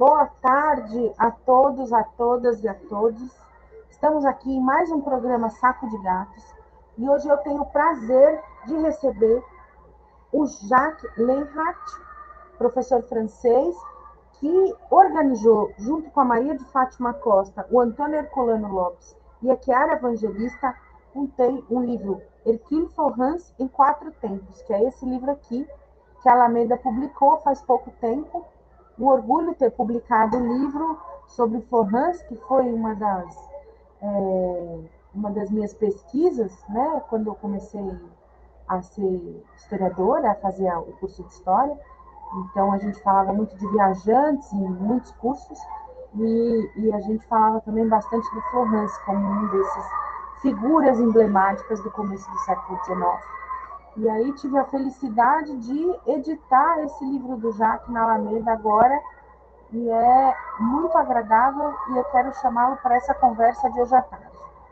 Boa tarde a todos, a todas e a todos. Estamos aqui em mais um programa Saco de Gatos e hoje eu tenho o prazer de receber o Jacques Lenhardt, professor francês, que organizou, junto com a Maria de Fátima Costa, o Antônio Herculano Lopes e a Chiara Evangelista, um livro, Hercule Florence em 4 tempos, que é esse livro aqui, que a Alameda publicou faz pouco tempo. Um orgulho ter publicado o livro sobre Florence, que foi uma das minhas pesquisas, né, quando eu comecei a ser historiadora, a fazer o curso de História. Então, a gente falava muito de viajantes em muitos cursos, e a gente falava também bastante de Florence como um desses figuras emblemáticas do começo do século XIX. E aí tive a felicidade de editar esse livro do Jacques na Alameda agora, e é muito agradável, e eu quero chamá-lo para essa conversa de hoje à tarde.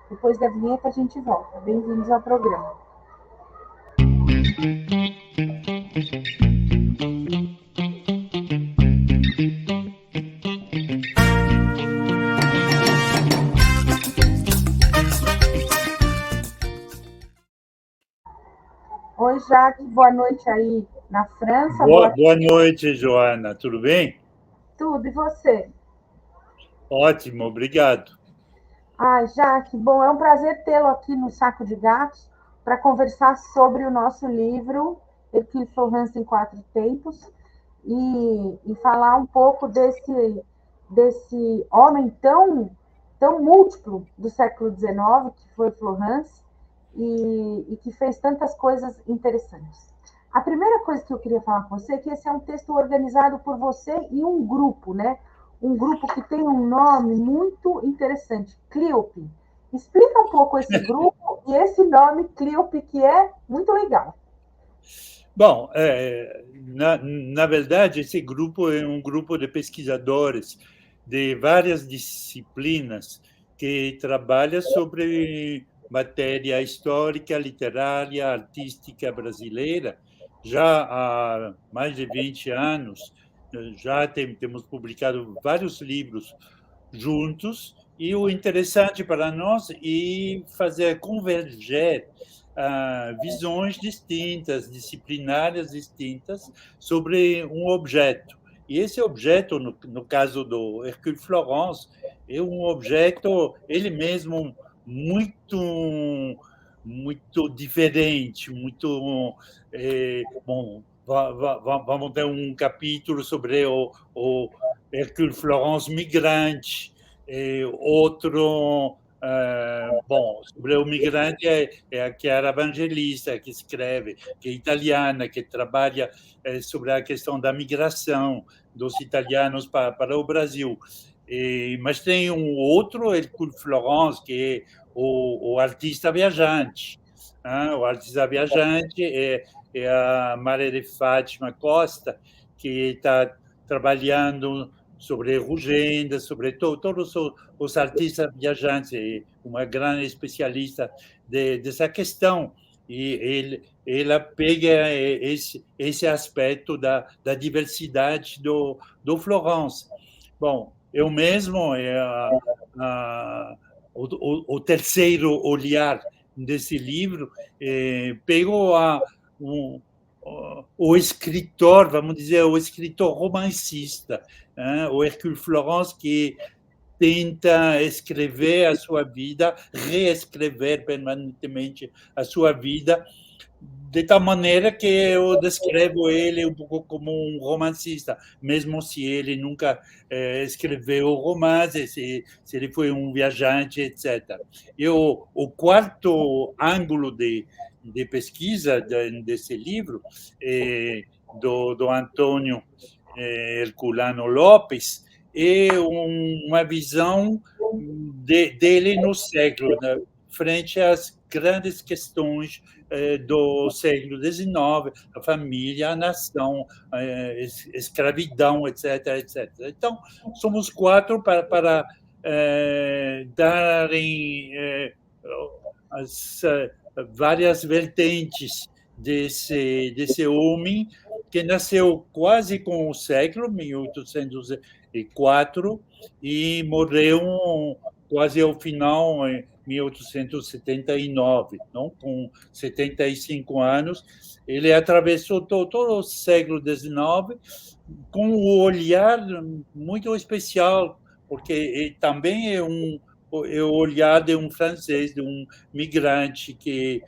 Depois da vinheta a gente volta. Bem-vindos ao programa. Oi, Jacques, boa noite aí na França. Boa noite, Joana. Tudo bem? Tudo, e você? Ótimo, obrigado. Jacques, bom, é um prazer tê-lo aqui no Saco de Gatos para conversar sobre o nosso livro Hercule Florence em 4 tempos e falar um pouco desse homem tão múltiplo do século XIX, que foi Florence, e que fez tantas coisas interessantes. A primeira coisa que eu queria falar com você é que esse é um texto organizado por você e um grupo, né? Um grupo que tem um nome muito interessante, Clíope. Explica um pouco esse grupo e esse nome Clíope, que é muito legal. Bom, na verdade, esse grupo é um grupo de pesquisadores de várias disciplinas que trabalha sobre matéria histórica, literária, artística brasileira já há mais de 20 anos. Já temos publicado vários livros juntos, e o interessante para nós é fazer converger visões distintas, disciplinárias distintas, sobre um objeto. E esse objeto, no caso do Hercule Florence, é um objeto, ele mesmo, muito diferente, muito. Bom, vamos ter um capítulo sobre o Hercule Florence migrante, outro. Bom, sobre o migrante é a Chiara Evangelista, que escreve, que é italiana, que trabalha sobre a questão da migração dos italianos para o Brasil. Mas tem um outro, Hercule Florence, que é o artista viajante. O artista viajante é a Maria de Fátima Costa, que está trabalhando sobre Rugenda, sobre todos os artistas viajantes, uma grande especialista dessa questão. E ela pega esse aspecto da diversidade do Florence. Bom, eu mesmo, o terceiro olhar desse livro, pego o escritor, vamos dizer, o escritor romancista, o Hercule Florence, que tenta escrever a sua vida, reescrever permanentemente a sua vida, de tal maneira que eu descrevo ele um pouco como um romancista, mesmo se ele nunca escreveu romance, se ele foi um viajante, etc. E o quarto ângulo de pesquisa desse livro, do Antônio Herculano Lopes, é uma visão dele no século, né, frente às grandes questões do século XIX, a família, a nação, escravidão, etc., etc. Então, somos quatro para darem as várias vertentes desse homem, que nasceu quase com o século, 1804, e morreu quase ao final, em 1879, não? Com 75 anos. Ele atravessou todo o século XIX com um olhar muito especial, porque ele também é o olhar de um francês, de um migrante que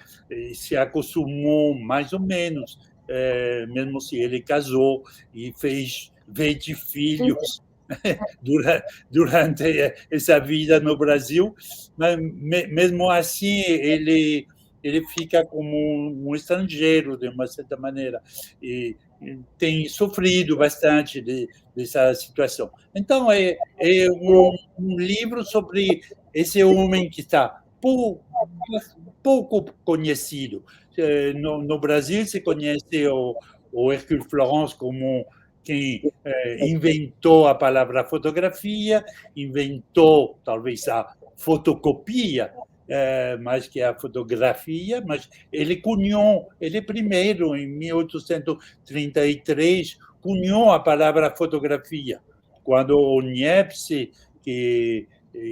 se acostumou mais ou menos, mesmo se ele casou e fez 20 filhos durante essa vida no Brasil, mas mesmo assim ele fica como um estrangeiro de uma certa maneira e tem sofrido bastante dessa situação. Então é um livro sobre esse homem que está pouco conhecido. No Brasil se conhece o Hercule Florence como quem inventou a palavra fotografia, inventou talvez a fotocopia, mais que a fotografia, mas ele cunhou, ele primeiro, em 1833, cunhou a palavra fotografia, quando o Niepce, que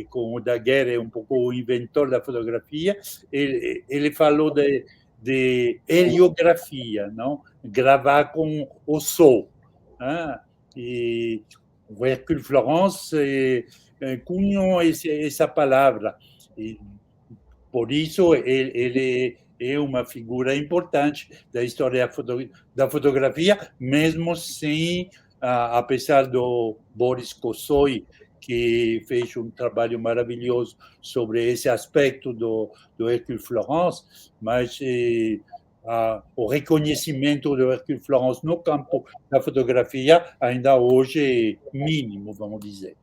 com o Daguerre é um pouco o inventor da fotografia, ele falou de heliografia, não? Gravar com o sol. E o Hercule Florence cunhou essa palavra. E, por isso, ele é uma figura importante da história da fotografia, mesmo sem, apesar do Boris Kosoy, que fez um trabalho maravilhoso sobre esse aspecto do Hercule Florence, mas o reconhecimento do Hercule Florence no campo da fotografia ainda hoje é mínimo, vamos dizer.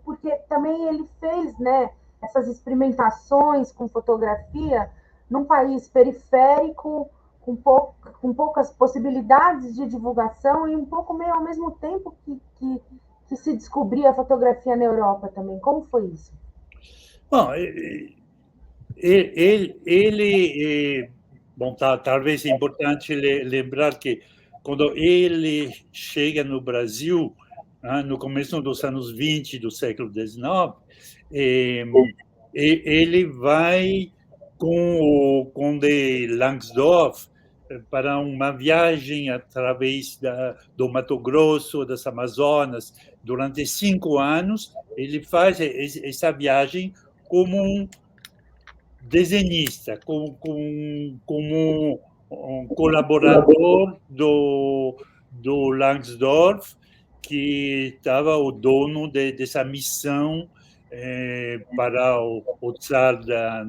Porque também ele fez, né, essas experimentações com fotografia num país periférico, com poucas possibilidades de divulgação e um pouco meio ao mesmo tempo que se descobria a fotografia na Europa também. Como foi isso? Bom, ele bom, talvez é importante lembrar que quando ele chega no Brasil, no começo dos anos 20 do século XIX, ele vai com o Conde Langsdorff para uma viagem através do Mato Grosso, das Amazonas. Durante 5 anos, ele faz essa viagem como um desenhista, como um colaborador do Langsdorff, que estava o dono dessa missão para o czar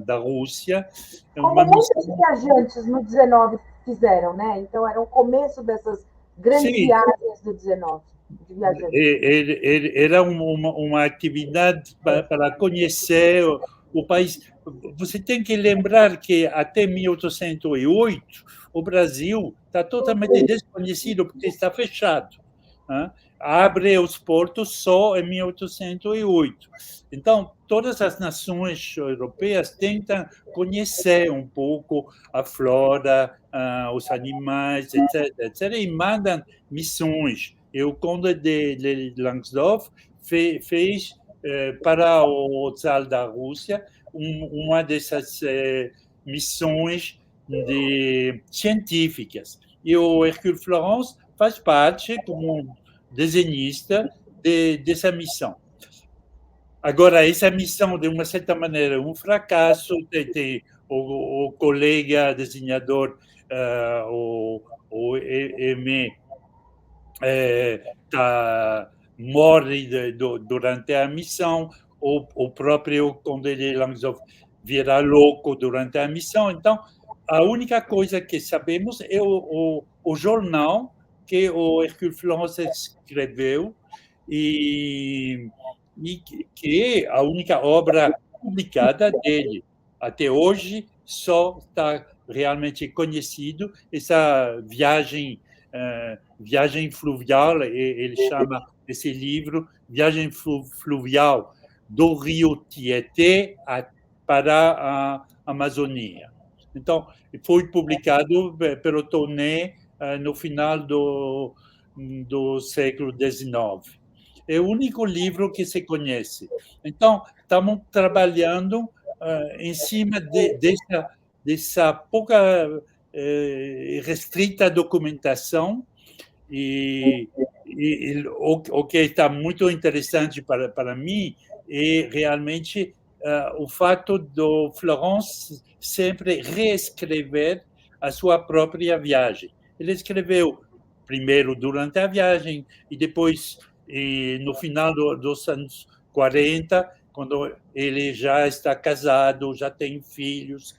da Rússia. Como muitos viajantes no 19 fizeram, né? Então, era o começo dessas grandes viagens do 19. Era uma atividade para conhecer o país. Você tem que lembrar que até 1808 o Brasil está totalmente desconhecido porque está fechado. Abre os portos só em 1808. Então, todas as nações europeias tentam conhecer um pouco a flora, os animais, etc., etc., e mandam missões. E o Conde de Langsdorff fez para o czar da Rússia uma dessas missões científicas. E o Hercule Florence faz parte como desenhista dessa missão. Agora, essa missão, de uma certa maneira, é um fracasso. Tem o colega desenhador, o M. Morre durante a missão, o próprio Conde de Langsdorff vira louco durante a missão. Então, a única coisa que sabemos é o jornal que o Hercule Florence escreveu e que é a única obra publicada dele. Até hoje, só está realmente conhecido essa viagem fluvial, ele chama esse livro Viagem Fluvial do Rio Tietê para a Amazônia. Então, foi publicado pelo Tonnet no final do século XIX. É o único livro que se conhece. Então, estamos trabalhando em cima dessa pouca restrita documentação e o que está muito interessante para mim é realmente o fato do Florence sempre reescrever a sua própria viagem. Ele escreveu primeiro durante a viagem e depois no final dos anos 40, quando ele já está casado, já tem filhos,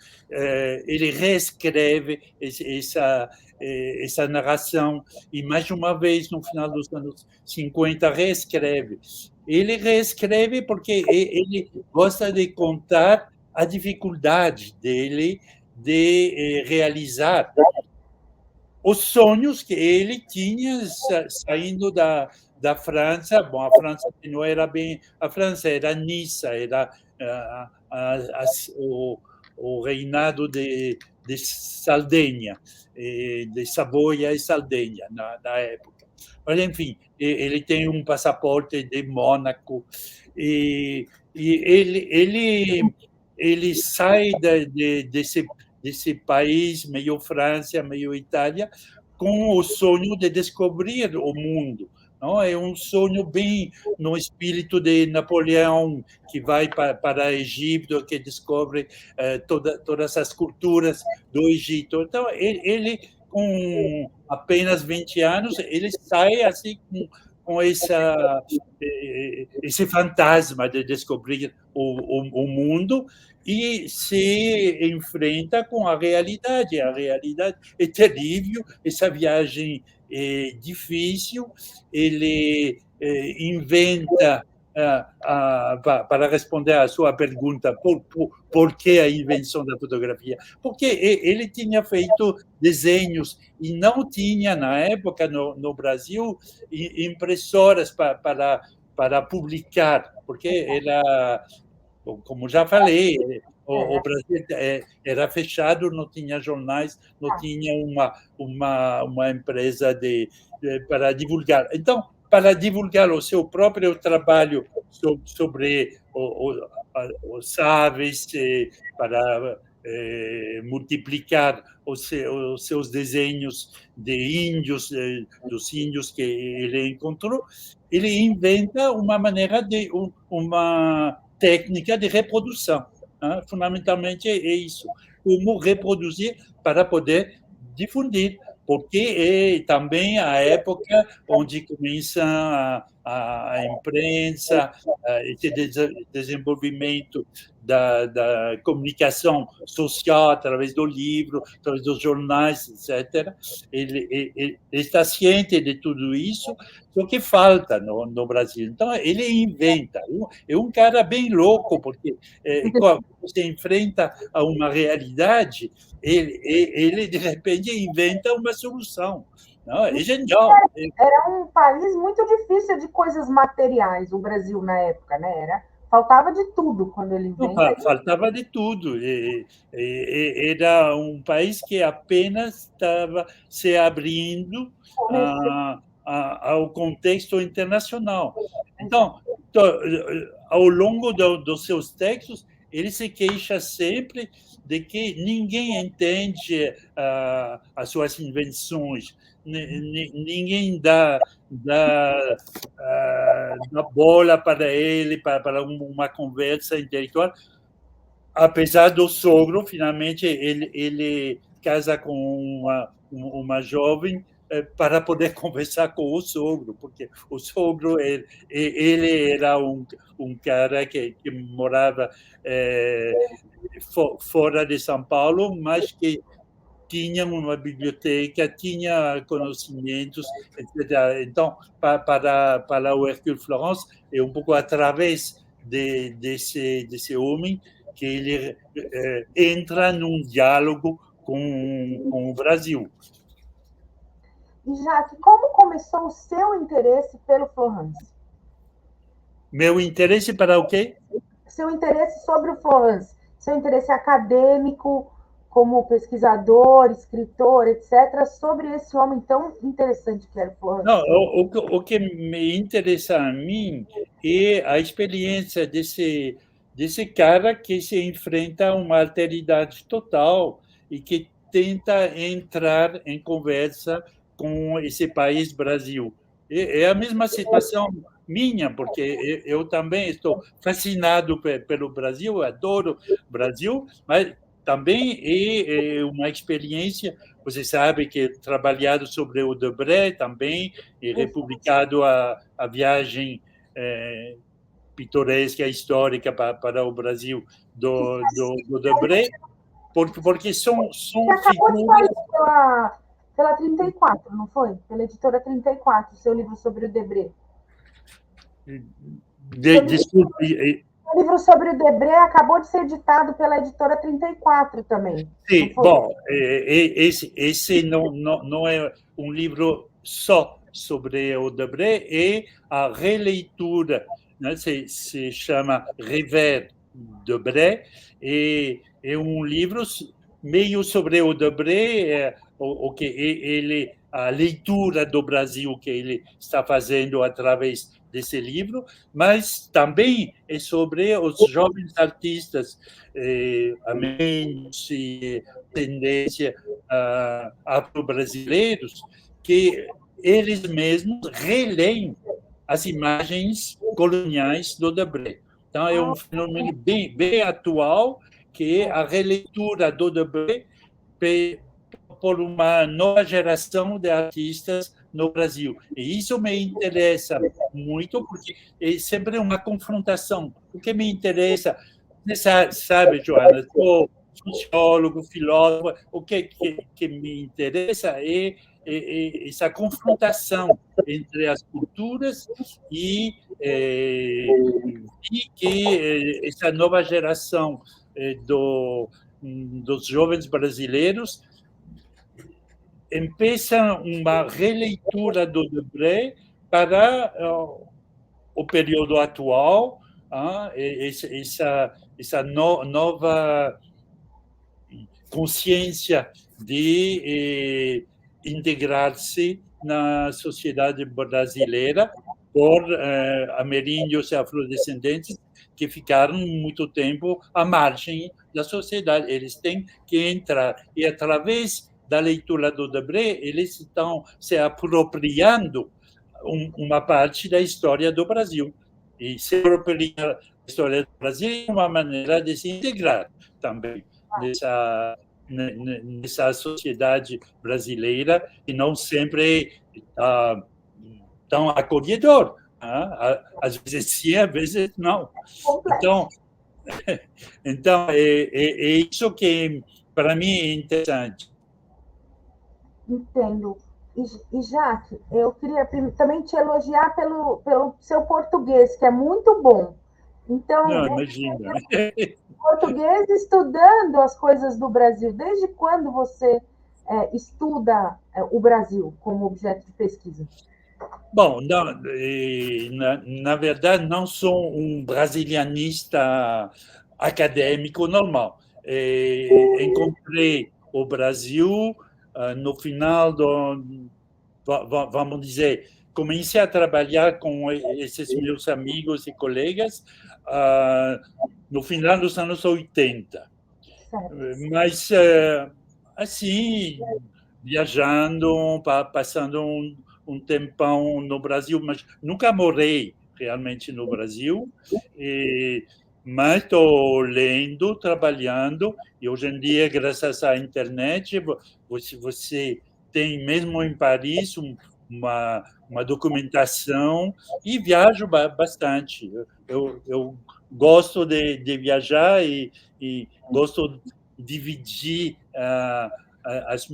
ele reescreve essa narração e, mais uma vez, no final dos anos 50, reescreve. Ele reescreve porque ele gosta de contar a dificuldade dele de realizar os sonhos que ele tinha saindo da França. Bom, a França não era bem a França, era Niça, era o reinado de Sardenha, de Savoia e Sardenha na época. Mas, enfim, ele tem um passaporte de Mônaco e ele sai desse país, meio França, meio Itália, com o sonho de descobrir o mundo. Não? É um sonho bem no espírito de Napoleão, que vai para o Egito, que descobre todas as culturas do Egito. Então, ele com apenas 20 anos, ele sai assim com esse fantasma de descobrir o mundo e se enfrenta com a realidade. A realidade é terrível, essa viagem é difícil, ele inventa, para responder à sua pergunta, por que a invenção da fotografia? Porque ele tinha feito desenhos e não tinha, na época, no Brasil, impressoras para publicar, porque era, como já falei, o Brasil era fechado, não tinha jornais, não tinha uma empresa para divulgar. Então, para divulgar o seu próprio trabalho sobre os aves, para multiplicar os seus desenhos de índios, dos índios que ele encontrou, ele inventa uma maneira uma técnica de reprodução. Fundamentalmente é isso. Como reproduzir para poder difundir, porque é também a época onde começa a imprensa, esse desenvolvimento da comunicação social através do livro, através dos jornais, etc. Ele está ciente de tudo isso, só que falta no Brasil. Então, ele inventa. É um cara bem louco, porque quando você enfrenta a uma realidade, ele de repente inventa uma solução. Não, é genial. Era um país muito difícil de coisas materiais, o Brasil na época, né? Faltava de tudo quando ele inventa. Faltava de tudo. Era um país que apenas estava se abrindo ao contexto internacional. Então, ao longo dos seus textos, ele se queixa sempre de que ninguém entende as suas invenções, ninguém dá bola para ele, para uma conversa intelectual. Apesar do sogro, finalmente, ele casa com uma jovem para poder conversar com o sogro, porque o sogro ele era um cara que morava fora de São Paulo, mas que tinha uma biblioteca, tinha conhecimentos, etc. Então, para o Hercule Florence, é um pouco através desse homem que ele entra num diálogo com o Brasil. E, Jacques, como começou o seu interesse pelo Florence? Meu interesse para o quê? Seu interesse sobre o Florence, seu interesse acadêmico, como pesquisador, escritor, etc., sobre esse homem tão interessante que era o Florence. Não, o que me interessa a mim é a experiência desse cara que se enfrenta a uma alteridade total e que tenta entrar em conversa com esse país Brasil. É a mesma situação minha, porque eu também estou fascinado pelo Brasil, adoro o Brasil, mas também é uma experiência. Você sabe que trabalhado sobre o Debré também, e republicado a viagem pitoresca, histórica para o Brasil do Debré, porque são figuras. Pela 34, não foi? Pela editora 34, seu livro sobre o Debré. Desculpe. O livro sobre o Debré acabou de ser editado pela editora 34 também. Sim, bom, esse não é um livro só sobre o Debré, é a releitura, né? Se chama Revers Debré, e é um livro meio sobre o Debré, o que ele, a leitura do Brasil que ele está fazendo através desse livro, mas também é sobre os jovens artistas armênios e tendência afro-brasileiros, que eles mesmos releem as imagens coloniais do Debré. Então, é um fenômeno bem atual, que é a releitura do Debré por uma nova geração de artistas no Brasil. E isso me interessa muito, porque é sempre uma confrontação. O que me interessa, você sabe, Joana, sou sociólogo, filósofo, o que me interessa é essa confrontação entre as culturas e que essa nova geração dos jovens brasileiros empieza uma releitura do Debré para o período atual, essa nova consciência de integrar-se na sociedade brasileira por ameríndios e afrodescendentes que ficaram muito tempo à margem da sociedade. Eles têm que entrar, e através da leitura do Debré, eles estão se apropriando uma parte da história do Brasil. E se apropriar da história do Brasil é uma maneira de se integrar também nessa sociedade brasileira, que não sempre está tão acolhedor. Às vezes sim, às vezes não. Então é isso que, para mim, é interessante. Entendo. E Jaque, eu queria também te elogiar pelo seu português, que é muito bom. Então, não, imagina. Português estudando as coisas do Brasil. Desde quando você estuda o Brasil como objeto de pesquisa? Bom, na verdade, não sou um brasilianista acadêmico normal. Encontrei o Brasil no final vamos dizer, comecei a trabalhar com esses meus amigos e colegas no final dos anos 80. Mas, assim, viajando, passando um tempão no Brasil, mas nunca morei realmente no Brasil, mas estou lendo, trabalhando, e hoje em dia, graças à internet, você tem, mesmo em Paris, uma documentação, e viajo bastante. Eu gosto de viajar e gosto de dividir as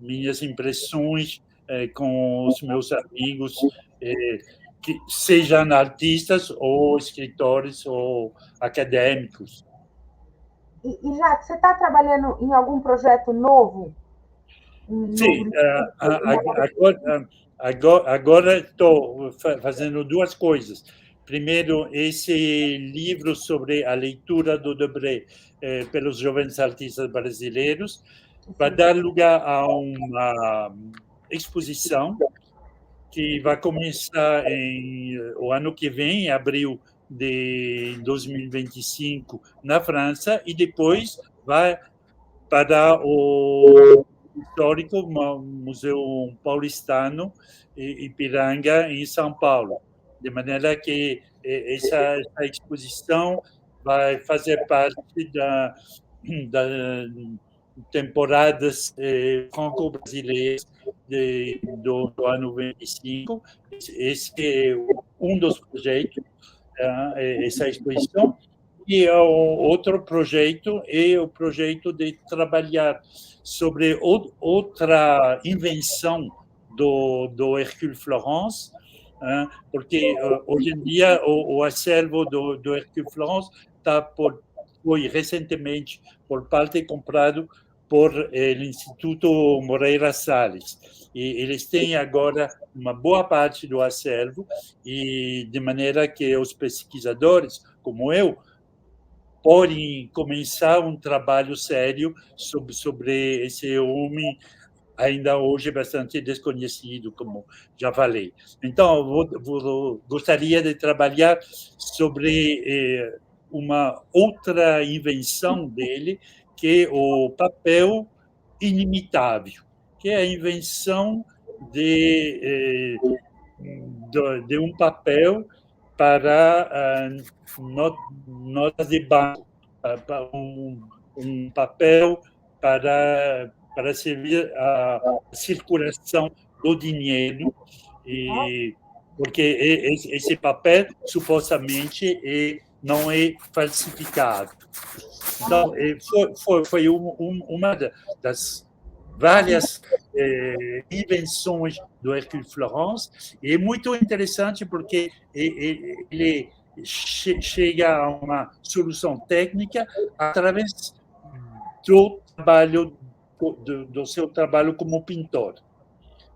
minhas impressões com os meus amigos, que sejam artistas ou escritores ou acadêmicos. E já você está trabalhando em algum projeto novo? Sim, agora estou fazendo duas coisas. primeiro, esse livro sobre a leitura do Debré pelos jovens artistas brasileiros vai dar lugar a uma exposição que vai começar o ano que vem, em abril de 2025, na França, e depois vai para o histórico Museu Paulistano Ipiranga, em São Paulo. De maneira que essa exposição vai fazer parte da temporadas franco-brasileiras do ano 25. Esse é um dos projetos, essa exposição. E o outro projeto é o projeto de trabalhar sobre outra invenção do Hercule Florence, porque hoje em dia o acervo do Hercule Florence foi recentemente, por parte, comprado por o Instituto Moreira Salles. E eles têm agora uma boa parte do acervo, e de maneira que os pesquisadores, como eu, podem começar um trabalho sério sobre esse homem ainda hoje bastante desconhecido, como já falei. Então, gostaria de trabalhar sobre uma outra invenção dele, que é o papel inimitável, que é a invenção de um papel para notas de banco, um papel para servir a circulação do dinheiro, porque esse papel supostamente não é falsificado. Então, foi uma das várias invenções do Hercule Florence, e é muito interessante porque ele chega a uma solução técnica através do seu trabalho como pintor.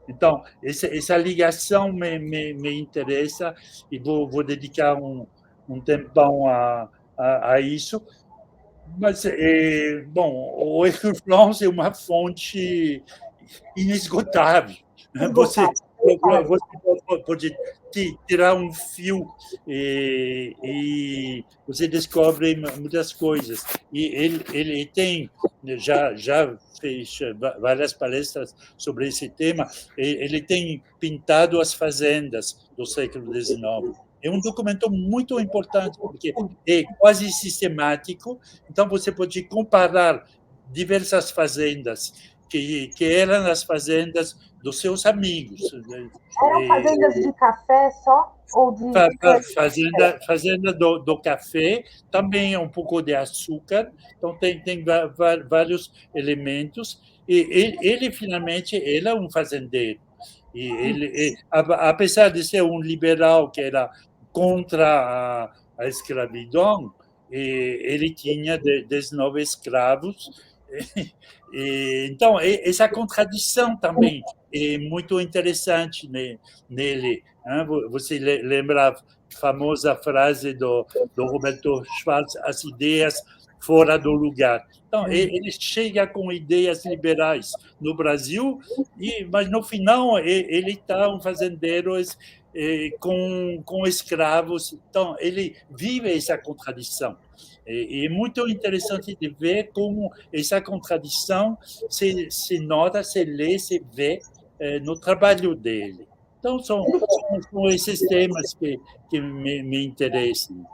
Então, essa ligação me interessa, e vou dedicar um tempão a isso. Mas, bom, o Hercule Florence é uma fonte inesgotável. Você pode tirar um fio e você descobre muitas coisas. E ele tem, já fez várias palestras sobre esse tema, ele tem pintado as fazendas do século XIX. É um documento muito importante, porque é quase sistemático, então você pode comparar diversas fazendas que eram as fazendas dos seus amigos. Eram fazendas de café só? Ou de fazenda do café, também um pouco de açúcar, então tem vários elementos, e ele finalmente era um fazendeiro. E ele, apesar de ser um liberal que era contra a escravidão, ele tinha 19 escravos. Então, essa contradição também é muito interessante nele. Você lembra a famosa frase do Roberto Schwarz, as ideias fora do lugar. Então, ele chega com ideias liberais no Brasil, mas no final ele está um fazendeiro com escravos. Então, ele vive essa contradição. É muito interessante de ver como essa contradição se nota, se lê, se vê no trabalho dele. Então, são esses temas que me interessam.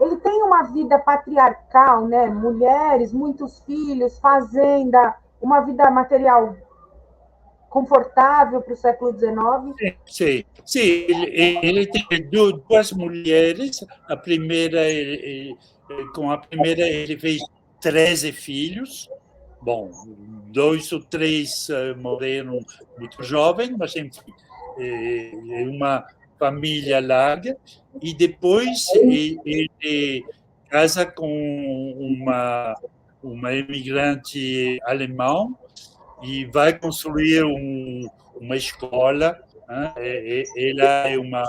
Ele tem uma vida patriarcal, né? Mulheres, muitos filhos, fazenda, uma vida material confortável para o século XIX. Sim. Ele tem duas mulheres. A primeira, com a primeira ele fez 13 filhos. Bom, 2 ou 3 morreram muito jovens, mas enfim, é uma família larga. E depois ele casa com uma imigrante alemã e vai construir uma escola. Ela é uma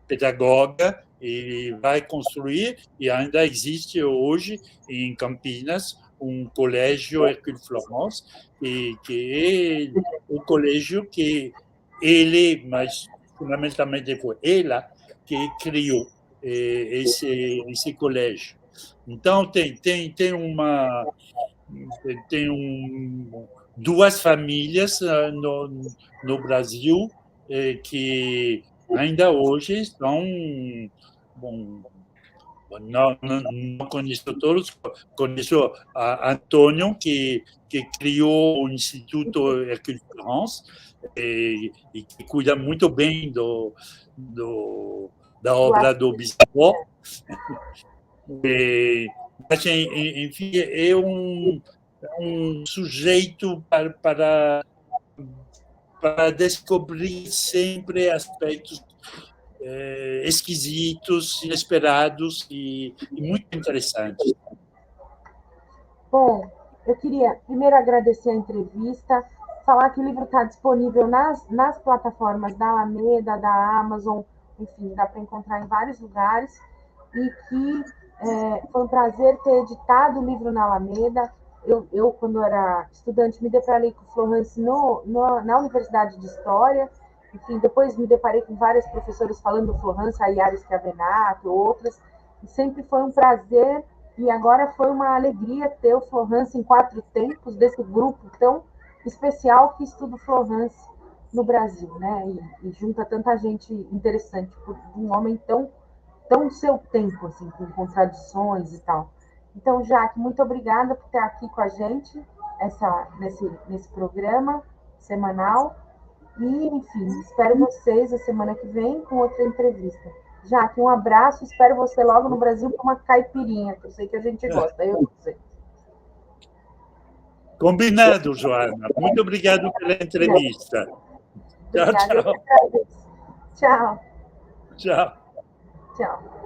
pedagoga e vai construir, e ainda existe hoje em Campinas um colégio Hercule Florence, que é o colégio que ele, mas fundamentalmente foi ela, que criou esse colégio. Então, duas famílias no Brasil que ainda hoje estão. Bom, não conheço todos, conheço a Antônio, que criou o Instituto Hercule Florence e que cuida muito bem da obra do bisavô. Mas, enfim, é um sujeito para descobrir sempre aspectos esquisitos, inesperados e muito interessantes. Bom, eu queria primeiro agradecer a entrevista, falar que o livro está disponível nas plataformas da Alameda, da Amazon, enfim, dá para encontrar em vários lugares, e que foi um prazer ter editado o livro na Alameda. Eu quando era estudante, me deparei com Florence na Universidade de História, enfim, depois me deparei com vários professores falando do Florence, a Yara Schiavenato, outras, e sempre foi um prazer, e agora foi uma alegria ter o Florence em 4 tempos, desse grupo tão especial que estuda o Florence no Brasil, né? E junta tanta gente interessante, por um homem tão seu tempo, assim, com contradições e tal. Então, Jaque, muito obrigada por estar aqui com a gente nesse programa semanal. E, enfim, espero vocês a semana que vem com outra entrevista. Jaque, um abraço, espero você logo no Brasil com uma caipirinha, que eu sei que a gente gosta, eu não sei. Combinado, Joana. Muito obrigado pela entrevista. Obrigada, Tchau, tchau. Tchau. Tchau. Tchau.